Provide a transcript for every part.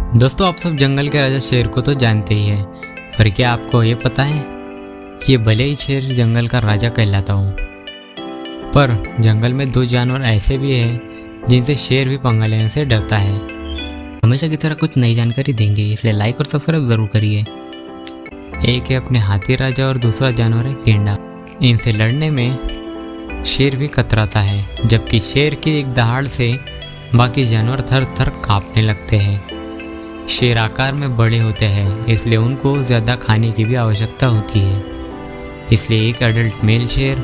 दोस्तों, आप सब जंगल के राजा शेर को तो जानते ही हैं, पर क्या आपको ये पता है कि भले ही शेर जंगल का राजा कहलाता हो, पर जंगल में दो जानवर ऐसे भी हैं जिनसे शेर भी पंगा लेने से डरता है। हमेशा की तरह कुछ नई जानकारी देंगे, इसलिए लाइक और सब्सक्राइब जरूर करिए। एक है अपने हाथी राजा और दूसरा जानवर है गेंडा। इनसे लड़ने में शेर भी कतराता है, जबकि शेर की एक दहाड़ से बाकी जानवर थर थर कांपने लगते हैं। शेर आकार में बड़े होते हैं, इसलिए उनको ज़्यादा खाने की भी आवश्यकता होती है। इसलिए एक एडल्ट मेल शेर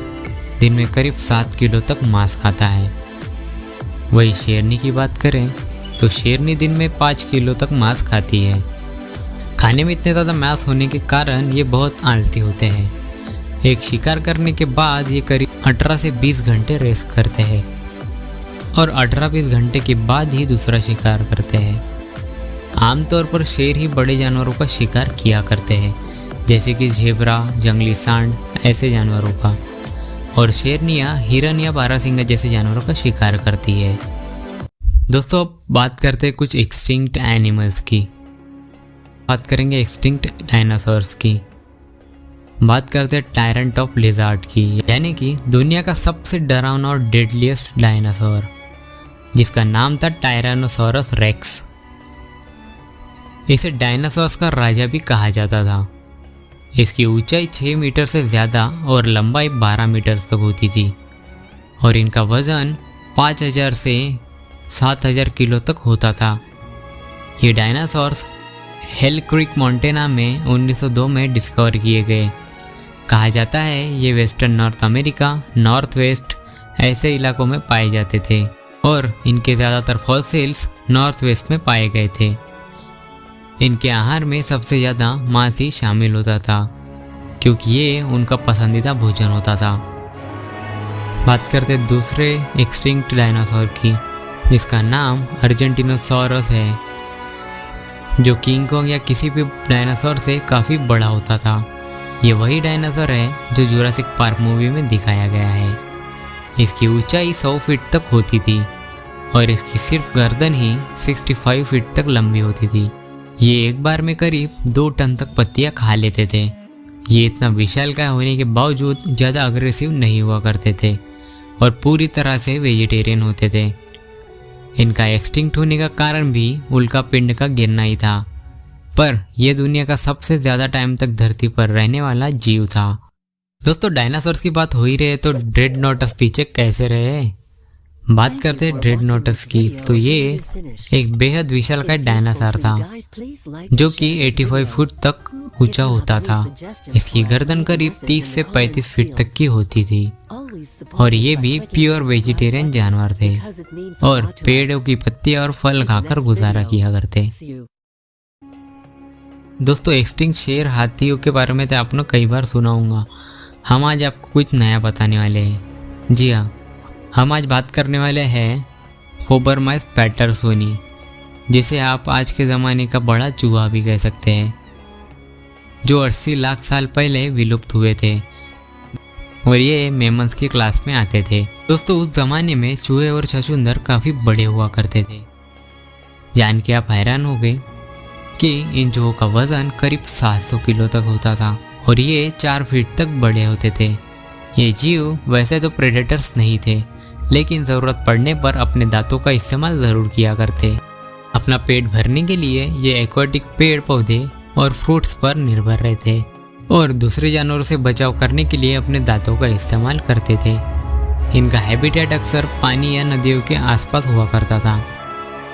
दिन में करीब 7 किलो तक मांस खाता है। वही शेरनी की बात करें तो शेरनी दिन में 5 किलो तक मांस खाती है। खाने में इतने ज़्यादा मांस होने के कारण ये बहुत आलसी होते हैं। एक शिकार करने के बाद ये करीब 18 से 20 घंटे रेस्ट करते हैं और 18-20 घंटे के बाद ही दूसरा शिकार करते हैं। आमतौर पर शेर ही बड़े जानवरों का शिकार किया करते हैं, जैसे कि ज़ेब्रा, जंगली सांड ऐसे जानवरों का, और शेरनियाँ हिरन या बारहसिंगा जैसे जानवरों का शिकार करती है। दोस्तों, अब बात करते हैं कुछ एक्सटिंक्ट एनिमल्स की। बात करेंगे एक्सटिंक्ट डायनासोर्स की। बात करते हैं टायरेंट ऑफ लिजार्ड की, यानी कि दुनिया का सबसे डरावना और डेडलीस्ट डायनासोर, जिसका नाम था टायरानोसोरस रेक्स। इसे डायनासोर्स का राजा भी कहा जाता था। इसकी ऊंचाई 6 मीटर से ज़्यादा और लंबाई 12 मीटर तक होती थी, और इनका वज़न 5000 से 7000 किलो तक होता था। ये डायनासोर्स हेल क्रीक मोंटेना में 1902 में डिस्कवर किए गए। कहा जाता है ये western north America, north west ऐसे इलाकों में पाए जाते थे, और इनके ज़्यादातर फॉसिल्स नॉर्थ वेस्ट में पाए गए थे। इनके आहार में सबसे ज़्यादा मांस ही शामिल होता था, क्योंकि ये उनका पसंदीदा भोजन होता था। बात करते दूसरे एक्सटिंक्ट डायनासोर की, जिसका नाम अर्जेंटिनोसॉरस है, जो किंग कॉन्ग या किसी भी डायनासोर से काफ़ी बड़ा होता था। ये वही डायनासोर है जो जुरासिक पार्क मूवी में दिखाया गया है। इसकी ऊंचाई 100 फीट तक होती थी और इसकी सिर्फ गर्दन ही 65 फीट तक लंबी होती थी। ये एक बार में करीब 2 टन तक पत्तियां खा लेते थे। ये इतना विशालकाय होने के बावजूद ज़्यादा अग्रेसिव नहीं हुआ करते थे और पूरी तरह से वेजिटेरियन होते थे। इनका एक्सटिंक्ट होने का कारण भी उल्का पिंड का गिरना ही था, पर यह दुनिया का सबसे ज़्यादा टाइम तक धरती पर रहने वाला जीव था। दोस्तों, डायनासोर्स की बात हो ही रहे तो ड्रेडनोटस पीछे कैसे रहे। बात करते हैं ड्रेडनोटस की, तो ये एक बेहद विशालकाय डायनासोर था जो कि 85 फुट तक ऊंचा होता था। इसकी गर्दन करीब 30 से 35 फीट तक की होती थी और ये भी प्योर वेजिटेरियन जानवर थे और पेड़ों की पत्तियां और फल खाकर गुजारा किया करते। दोस्तों, एक्सटिंक्ट शेर हाथियों के बारे में तो आपने कई बार सुना होगा। हम आज आपको कुछ नया बताने वाले हैं। जी हाँ, हम आज बात करने वाले हैं फोबरमाइस पैटरसोनी, जिसे आप आज के ज़माने का बड़ा चूहा भी कह सकते हैं, जो 80 लाख साल पहले विलुप्त हुए थे और ये मेमन्स की क्लास में आते थे। दोस्तों, उस ज़माने में चूहे और छछूंदर काफ़ी बड़े हुआ करते थे। जान के आप हैरान हो गए कि इन चूहों का वज़न करीब 700 किलो तक होता था और ये 4 फीट तक बड़े होते थे। ये जीव वैसे तो प्रेडेटर्स नहीं थे, लेकिन ज़रूरत पड़ने पर अपने दांतों का इस्तेमाल ज़रूर किया करते। अपना पेट भरने के लिए ये एक्वाटिक पेड़ पौधे और फ्रूट्स पर निर्भर रहते और दूसरे जानवरों से बचाव करने के लिए अपने दांतों का इस्तेमाल करते थे। इनका हैबिटेट अक्सर पानी या नदियों के आसपास हुआ करता था,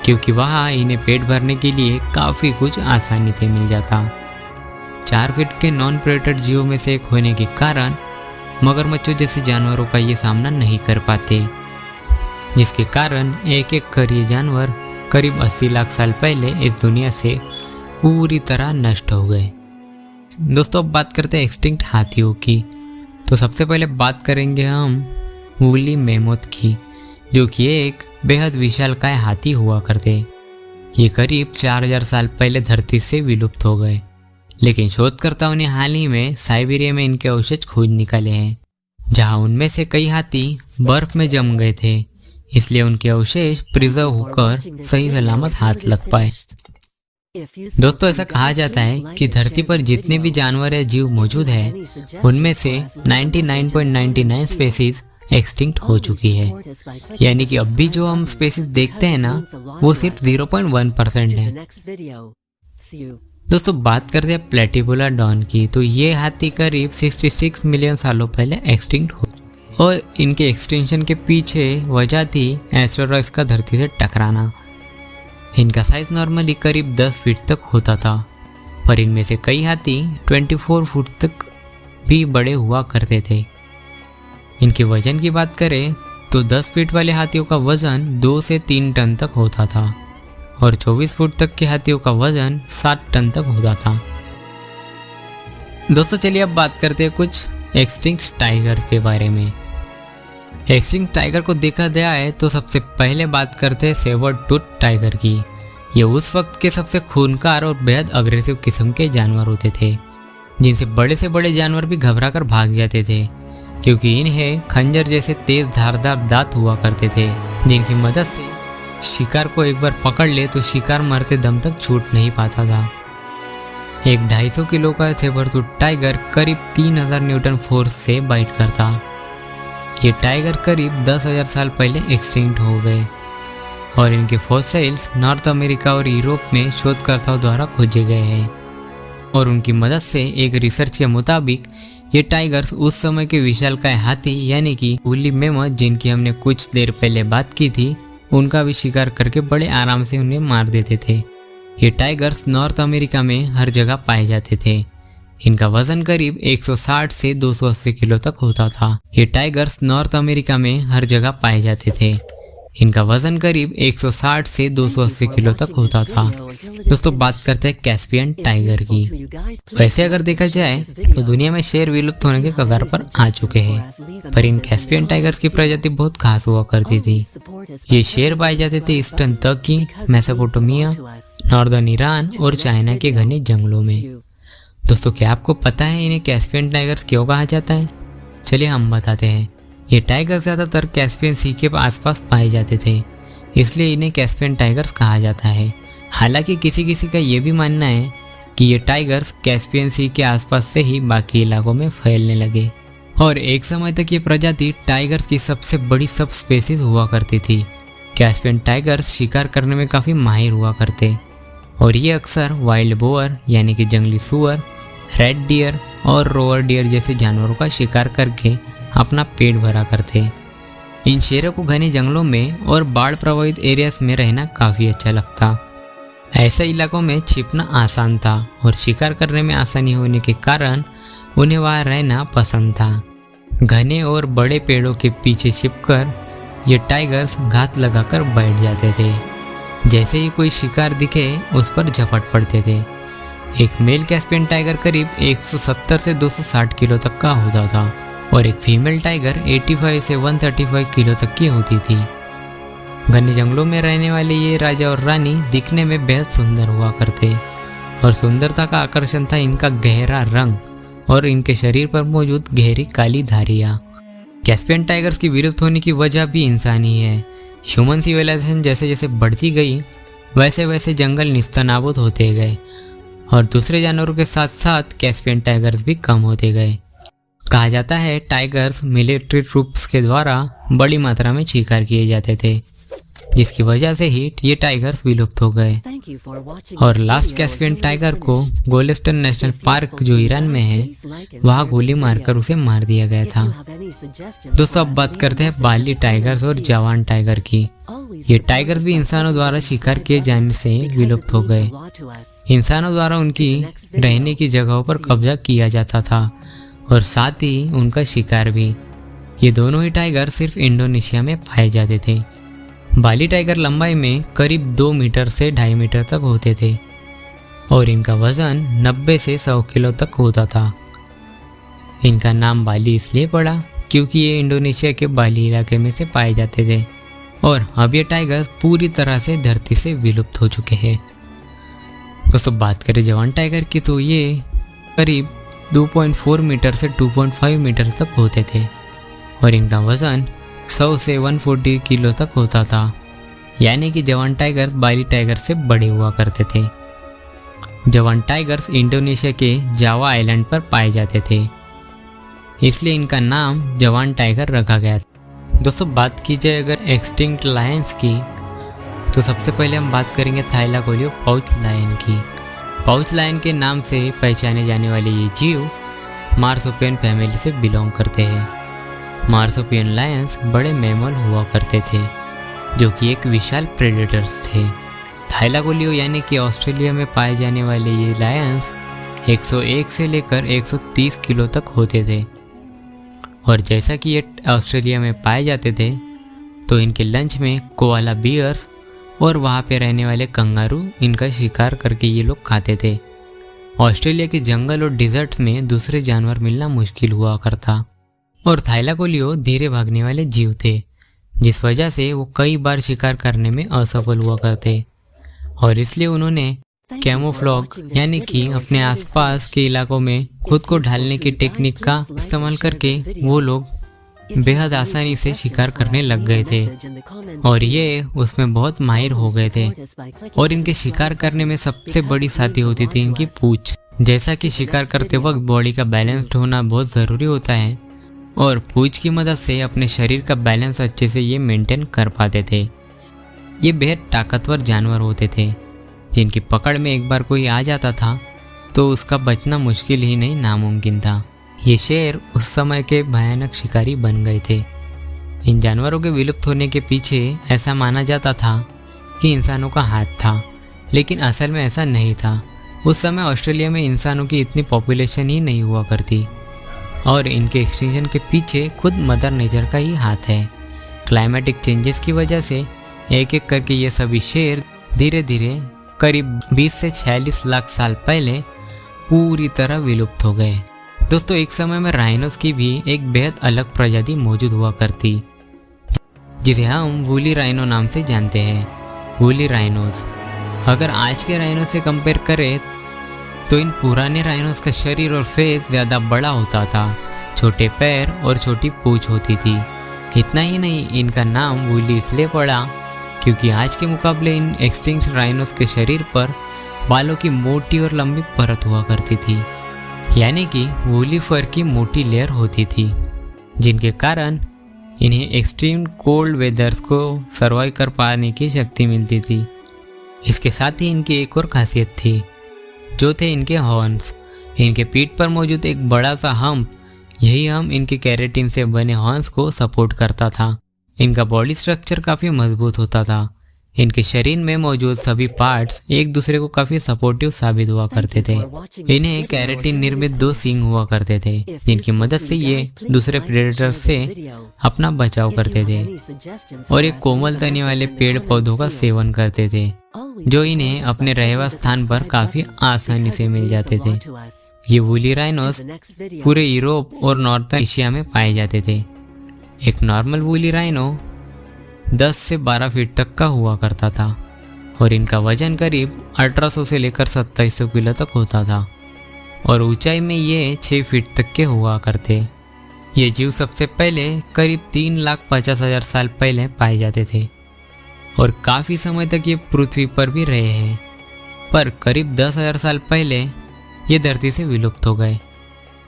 क्योंकि वहाँ इन्हें पेट भरने के लिए काफ़ी कुछ आसानी से मिल जाता। 4 फीट के नॉन प्रेडेटर जीवों में से एक होने के कारण मगरमच्छों जैसे जानवरों का ये सामना नहीं कर पाते, जिसके कारण एक एक कर ये जानवर करीब 80 लाख साल पहले इस दुनिया से पूरी तरह नष्ट हो गए। दोस्तों, अब बात करते हैं एक्सटिंक्ट हाथियों की। तो सबसे पहले बात करेंगे हम वूली मैमोथ की, जो कि एक बेहद विशालकाय हाथी हुआ करते। ये करीब 4000 साल पहले धरती से विलुप्त हो गए, लेकिन शोधकर्ताओं ने हाल ही में साइबेरिया में इनके अवशेष खोज निकाले हैं, जहां उनमें से कई हाथी बर्फ में जम गए थे। इसलिए उनके अवशेष प्रिजर्व होकर सही सलामत हाथ लग पाए। दोस्तों ऐसा कहा जाता है कि धरती पर जितने भी जानवर या जीव मौजूद है उनमें से 99.99 स्पेसीज एक्सटिंक्ट हो चुकी है, यानी कि अब भी जो हम स्पेसीज देखते हैं ना वो सिर्फ 0.1% है। दोस्तों बात करते हैं प्लेटिबुला डॉन की, तो ये हाथी करीब 66 मिलियन सालों पहले एक्सटिंक्ट हो चुके और इनके एक्सटिंक्शन के पीछे वजह थी एस्टेरॉइड्स का धरती से टकराना। इनका साइज नॉर्मली करीब 10 फीट तक होता था, पर इनमें से कई हाथी 24 फुट तक भी बड़े हुआ करते थे। इनके वजन की बात करें तो 10 फीट वाले हाथियों का वजन 2 से 3 टन तक होता था और 24 फुट तक के हाथियों का वजन 7 टन तक होता था। दोस्तों चलिए अब बात करते हैं कुछ एक्सटिंक्ट टाइगर के बारे में। एक्सटिंक्ट टाइगर को देखा गया है तो सबसे पहले बात करते हैं सेबर टूथ टाइगर की। ये उस वक्त के सबसे खूंखार और बेहद अग्रेसिव किस्म के जानवर होते थे, जिनसे बड़े से बड़े जानवर भी घबरा कर भाग जाते थे, क्योंकि इन्हें खंजर जैसे तेज धारदार दांत हुआ करते थे, जिनकी मदद से शिकार को एक बार पकड़ ले तो शिकार मरते दम तक छूट नहीं पाता था। एक 250 किलो का सेबर टूथ टाइगर करीब 3000 न्यूटन फोर्स से बाइट करता। ये टाइगर करीब 10,000 साल पहले एक्सटिंक्ट हो गए और इनके फॉसिल्स नॉर्थ अमेरिका और यूरोप में शोधकर्ताओं द्वारा खोजे गए हैं और उनकी मदद से एक रिसर्च के मुताबिक ये टाइगर्स उस समय के विशालकाय हाथी यानी कि वुली मैमथ, जिनकी हमने कुछ देर पहले बात की थी, उनका भी शिकार करके बड़े आराम से उन्हें मार देते थे। ये टाइगर्स नॉर्थ अमेरिका में हर जगह पाए जाते थे। इनका वजन करीब 160 से 280 किलो तक होता था। ये टाइगर्स नॉर्थ अमेरिका में हर जगह पाए जाते थे। इनका वजन करीब 160 से 280 किलो तक होता था। दोस्तों बात करते हैं कैस्पियन टाइगर की। वैसे अगर देखा जाए तो दुनिया में शेर विलुप्त होने के कगार पर आ चुके हैं, पर इन कैस्पियन टाइगर्स की प्रजाति बहुत खास हुआ करती थी। ये शेर पाए जाते थे ईस्टर्न तुर्की, मेसोपोटामिया, नॉर्दर्न ईरान और चाइना के घने जंगलों में। दोस्तों क्या आपको पता है इन्हें कैस्पियन टाइगर्स क्यों कहा जाता है? चलिए हम बताते हैं। ये टाइगर ज़्यादातर कैस्पियन सी के आसपास पाए जाते थे, इसलिए इन्हें कैस्पियन टाइगर्स कहा जाता है। हालांकि किसी किसी का ये भी मानना है कि ये टाइगर्स कैस्पियन सी के आसपास से ही बाकी इलाकों में फैलने लगे और एक समय तक ये प्रजाति टाइगर्स की सबसे बड़ी सब स्पेसीज हुआ करती थी। कैस्पियन टाइगर्स शिकार करने में काफ़ी माहिर हुआ करते और ये अक्सर वाइल्ड बोअर यानी कि जंगली सुअर, रेड डियर और रोअर डियर जैसे जानवरों का शिकार करके अपना पेट भरा करते। इन शेरों को घने जंगलों में और बाढ़ प्रभावित एरियाज में रहना काफ़ी अच्छा लगता। ऐसे इलाकों में छिपना आसान था और शिकार करने में आसानी होने के कारण उन्हें वहाँ रहना पसंद था। घने और बड़े पेड़ों के पीछे छिपकर ये टाइगर्स घात लगाकर बैठ जाते थे। जैसे ही कोई शिकार दिखे उस पर झपट पड़ते थे। एक मेल कैस्पियन टाइगर करीब 170 से 260 किलो तक का होता था और एक फीमेल टाइगर 85 से 135 किलो तक की होती थी। घने जंगलों में रहने वाले ये राजा और रानी दिखने में बेहद सुंदर हुआ करते और सुंदरता का आकर्षण था इनका गहरा रंग और इनके शरीर पर मौजूद गहरी काली धारियाँ। कैस्पियन टाइगर्स की विलुप्त होने की वजह भी इंसान ही है। ह्यूमन सिविलाइजेशन जैसे जैसे बढ़ती गई वैसे वैसे जंगल निस्तनाबूद होते गए और दूसरे जानवरों के साथ साथ कैस्पियन टाइगर्स भी कम होते गए। कहा जाता है टाइगर्स मिलिट्री ट्रूप्स के द्वारा बड़ी मात्रा में शिकार किए जाते थे, जिसकी वजह से ही ये टाइगर्स विलुप्त हो गए और लास्ट कैस्पियन टाइगर को गोलेस्टन नेशनल पार्क जो ईरान में है वहाँ गोली मारकर उसे मार दिया गया था। दोस्तों अब बात करते हैं बाली टाइगर्स और जवान टाइगर की। ये टाइगर्स भी इंसानों द्वारा शिकार किए जाने से विलुप्त हो गए। इंसानों द्वारा उनकी रहने की जगहों पर कब्जा किया जाता था और साथ ही उनका शिकार भी। ये दोनों ही टाइगर सिर्फ इंडोनेशिया में पाए जाते थे। बाली टाइगर लंबाई में करीब 2 मीटर से 2.5 मीटर तक होते थे और इनका वजन 90 से 100 किलो तक होता था। इनका नाम बाली इसलिए पड़ा क्योंकि ये इंडोनेशिया के बाली इलाके में से पाए जाते थे और अब ये टाइगर्स पूरी तरह से धरती से विलुप्त हो चुके हैं। दोस्तों बात करें जवान टाइगर की तो ये करीब 2.4 मीटर से 2.5 मीटर तक होते थे और इनका वजन 100 से 140 किलो तक होता था, यानी कि जवान टाइगर्स बाली टाइगर से बड़े हुआ करते थे। जवान टाइगर्स इंडोनेशिया के जावा आइलैंड पर पाए जाते थे, इसलिए इनका नाम जवान टाइगर रखा गया था। दोस्तों बात की जाए अगर एक्सटिंक्ट लायंस की, तो सबसे पहले हम बात करेंगे थाइलाकोलियो पाउच लायन की। पाउच लायन के नाम से पहचाने जाने वाले ये जीव मार्सुपियन फैमिली से बिलोंग करते हैं। मार्सुपियन लायंस बड़े मैमल हुआ करते थे जो कि एक विशाल प्रेडेटर्स थे। थाइलाकोलियो यानी कि ऑस्ट्रेलिया में पाए जाने वाले ये लायंस 101 से लेकर 130 किलो तक होते थे, और जैसा कि ये ऑस्ट्रेलिया में पाए जाते थे तो इनके लंच में कोआला बियर्स और वहाँ पे रहने वाले कंगारू इनका शिकार करके ये लोग खाते थे। ऑस्ट्रेलिया के जंगल और डिजर्ट में दूसरे जानवर मिलना मुश्किल हुआ करता, और थाइलाकोलियो धीरे भागने वाले जीव थे, जिस वजह से वो कई बार शिकार करने में असफल हुआ करते, और इसलिए उन्होंने कैमोफ्लॉग यानी कि अपने आसपास के इलाकों में खुद को ढालने की टेक्निक का इस्तेमाल करके वो लोग बेहद आसानी से शिकार करने लग गए थे, और ये उसमें बहुत माहिर हो गए थे। और इनके शिकार करने में सबसे बड़ी साथी होती थी इनकी पूंछ। जैसा कि शिकार करते वक्त बॉडी का बैलेंस्ड होना बहुत ज़रूरी होता है, और पूंछ की मदद से अपने शरीर का बैलेंस अच्छे से ये मेंटेन कर पाते थे। ये बेहद ताकतवर जानवर होते थे, जिनकी पकड़ में एक बार कोई आ जाता था तो उसका बचना मुश्किल ही नहीं नामुमकिन था। ये शेर उस समय के भयानक शिकारी बन गए थे। इन जानवरों के विलुप्त होने के पीछे ऐसा माना जाता था कि इंसानों का हाथ था, लेकिन असल में ऐसा नहीं था। उस समय ऑस्ट्रेलिया में इंसानों की इतनी पॉपुलेशन ही नहीं हुआ करती, और इनके एक्सटिंक्शन के पीछे खुद मदर नेचर का ही हाथ है। क्लाइमेटिक चेंजेस की वजह से एक एक करके ये सभी शेर धीरे धीरे करीब 20 से 46 लाख साल पहले पूरी तरह विलुप्त हो गए। दोस्तों एक समय में राइनोस की भी एक बेहद अलग प्रजाति मौजूद हुआ करती, जिसे हम वूली राइनो नाम से जानते हैं। वूली राइनोस अगर आज के राइनो से कंपेयर करें तो इन पुराने राइनोस का शरीर और फेस ज़्यादा बड़ा होता था, छोटे पैर और छोटी पूंछ होती थी। इतना ही नहीं, इनका नाम वूली इसलिए पड़ा क्योंकि आज के मुकाबले इन एक्सटिंक्ट राइनोस के शरीर पर बालों की मोटी और लंबी परत हुआ करती थी, यानी कि वूली फर की मोटी लेयर होती थी, जिनके कारण इन्हें एक्सट्रीम कोल्ड वेदर्स को सर्वाइव कर पाने की शक्ति मिलती थी। इसके साथ ही इनकी एक और खासियत थी, जो थे इनके हॉर्न्स। इनके पीठ पर मौजूद एक बड़ा सा हम्प, यही हम इनके कैरेटिन से बने हॉर्न्स को सपोर्ट करता था। इनका बॉडी स्ट्रक्चर काफ़ी मजबूत होता था। इनके शरीर में मौजूद सभी पार्ट्स एक दूसरे को काफ़ी सपोर्टिव साबित हुआ करते थे। इन्हें कैरेटिन निर्मित 2 सींग हुआ करते थे, जिनकी मदद से ये दूसरे प्रेडेटर्स से अपना बचाव करते थे, और एक कोमल तने वाले पेड़ पौधों का सेवन करते थे, जो इन्हें अपने रहवास स्थान पर काफ़ी आसानी से मिल जाते थे। ये वूली राइनोस पूरे यूरोप और नॉर्थर्न एशिया में पाए जाते थे। एक नॉर्मल वूली राइनो 10 से 12 फीट तक का हुआ करता था, और इनका वजन करीब 1800 से लेकर 2700 किलो तक होता था, और ऊंचाई में ये 6 फीट तक के हुआ करते। ये जीव सबसे पहले करीब 3,50,000 साल पहले पाए जाते थे, और काफ़ी समय तक ये पृथ्वी पर भी रहे हैं, पर करीब 10,000 साल पहले ये धरती से विलुप्त हो गए,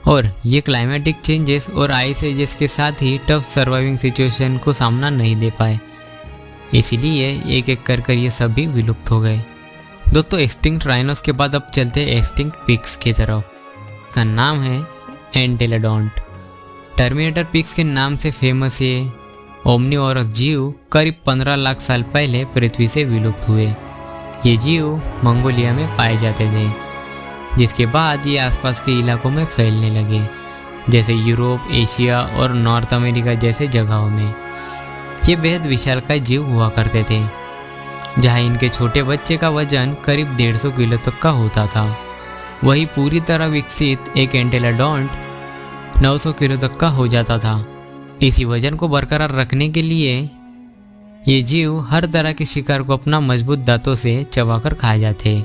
और ये क्लाइमेटिक चेंजेस और आइस एजेस के साथ ही टफ सर्वाइविंग सिचुएशन को सामना नहीं दे पाए, इसीलिए एक एक कर ये सभी विलुप्त हो गए। दोस्तों एक्सटिंक्ट राइनोस के बाद अब चलते हैं एक्सटिंक्ट पिग्स की तरफ। इसका नाम है एंटेलोडोंट। टर्मिनेटर पिग्स के नाम से फेमस ये ओमनिवोरस जीव करीब 15 लाख साल पहले पृथ्वी से विलुप्त हुए। ये जीव मंगोलिया में पाए जाते थे, जिसके बाद ये आसपास के इलाकों में फैलने लगे, जैसे यूरोप, एशिया और नॉर्थ अमेरिका जैसे जगहों में। ये बेहद विशालकाय जीव हुआ करते थे, जहाँ इनके छोटे बच्चे का वजन करीब 150 किलो तक का होता था। वही पूरी तरह विकसित एक एंटेलोडोंट 900 किलो तक का हो जाता था। इसी वजन को बरकरार रखने के लिए ये जीव हर तरह के शिकार को अपना मजबूत दांतों से चबाकर खा जाते।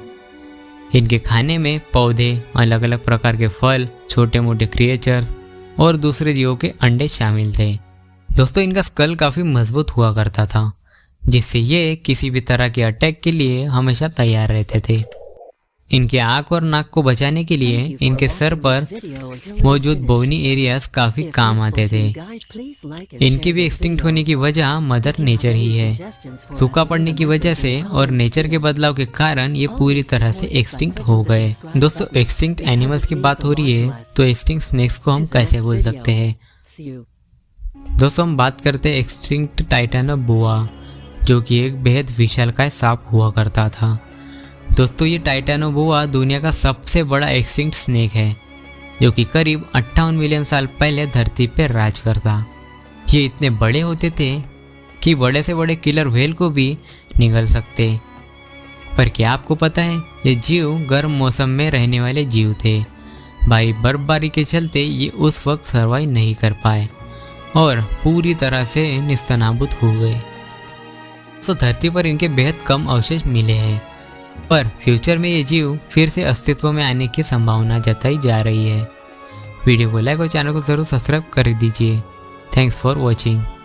इनके खाने में पौधे, अलग अलग प्रकार के फल, छोटे मोटे क्रिएचर्स और दूसरे जीवों के अंडे शामिल थे। दोस्तों इनका स्कल काफ़ी मजबूत हुआ करता था, जिससे ये किसी भी तरह के अटैक के लिए हमेशा तैयार रहते थे। इनके आँख और नाक को बचाने के लिए इनके सर पर मौजूद बोनी एरियाज काफ़ी काम आते थे। इनके भी एक्सटिंक्ट होने की वजह मदर नेचर ही है। सूखा पड़ने की वजह से और नेचर के बदलाव के कारण ये पूरी तरह से एक्सटिंक्ट हो गए। दोस्तों, एक्सटिंक्ट एनिमल्स की बात हो रही है तो एक्सटिंक्ट स्नेक्स को हम कैसे भूल सकते हैं। दोस्तों, हम बात करते हैं एक्सटिंक्ट टाइटेनोबोआ, जो कि एक बेहद विशालकाय सांप हुआ करता था। दोस्तों, ये टाइटेनोबोआ दुनिया का सबसे बड़ा एक्सटिंक्ट स्नेक है, जो कि करीब 58 मिलियन साल पहले धरती पर राज करता। ये इतने बड़े होते थे कि बड़े से बड़े किलर व्हेल को भी निगल सकते। पर क्या आपको पता है, ये जीव गर्म मौसम में रहने वाले जीव थे। भारी बर्फबारी के चलते ये उस वक्त सर्वाइव नहीं कर पाए और पूरी तरह से निस्तनाबूद हो गए। तो धरती पर इनके बेहद कम अवशेष मिले हैं, पर फ्यूचर में ये जीव फिर से अस्तित्व में आने की संभावना जताई जा रही है। वीडियो को लाइक और चैनल को जरूर सब्सक्राइब कर दीजिए। Thanks for watching.